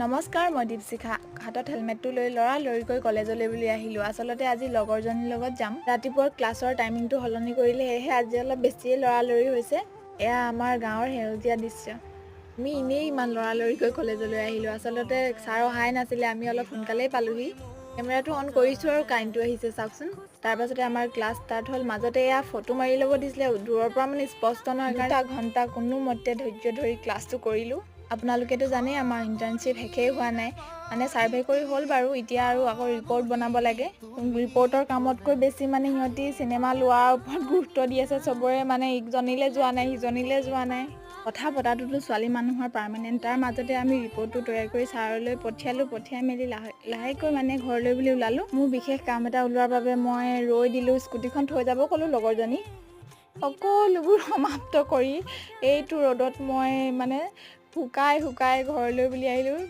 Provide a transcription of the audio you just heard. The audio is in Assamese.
নমস্কাৰ, মই দীপশিখা। হাতত হেলমেটটো লৈ লৰালৰিকৈ কলেজলৈ বুলি আহিলোঁ। আচলতে আজি লগৰজনীৰ লগত যাম। ৰাতিপুৱাৰ ক্লাছৰ টাইমিংটো সলনি কৰিলে, সেয়েহে আজি অলপ বেছিয়ে লৰালৰি হৈছে। এয়া আমাৰ গাঁৱৰ সেউজীয়া দৃশ্য। আমি এনেই ইমান লৰালৰিকৈ কলেজলৈ আহিলোঁ। আচলতে ছাৰ অহাই নাছিলে, আমি অলপ সোনকালেই পালোহি। কেমেৰাটো অন কৰিছোঁ আৰু কাৰেণ্টটো আহিছে চাওকচোন। তাৰপাছতে আমাৰ ক্লাছ ষ্টাৰ্ট হ'ল। মাজতে এয়া ফটো মাৰি ল'ব দিছিলে, দূৰৰ পৰা মানে স্পষ্ট নহয় কাৰণে ঘণ্টা কোনোমতে ধৈৰ্য ধৰি ক্লাছটো কৰিলোঁ। আপোনালোকেতো জানেই আমাৰ ইণ্টাৰ্ণশ্বিপ শেষেই হোৱা নাই, মানে ছাৰ্ভে কৰি হ'ল বাৰু। এতিয়া আৰু আকৌ ৰিপৰ্ট বনাব লাগে। ৰিপৰ্টৰ কামতকৈ বেছি মানে সিহঁতি চিনেমা লোৱাৰ ওপৰত গুৰুত্ব দি আছে চবৰে, মানে ইজনীলৈ যোৱা নাই সিজনীলৈ যোৱা নাই। কথা পতাটোতো ছোৱালী মানুহৰ পাৰ্মানেণ্ট। তাৰ মাজতে আমি ৰিপৰ্টটো তৈয়াৰ কৰি ছাৰলৈ পঠিয়ালোঁ। পঠিয়াই মেলি লাহেকৈ মানে ঘৰলৈ বুলি ওলালোঁ। মোৰ বিশেষ কাম এটা ওলোৱাৰ বাবে মই ৰৈ দিলোঁ। স্কুটিখন থৈ যাব ক'লোঁ লগৰজনী। সকলোবোৰ সমাপ্ত কৰি এইটো ৰ'দত মই মানে শুকাই ঘৰলৈ বুলি আহিলোঁ।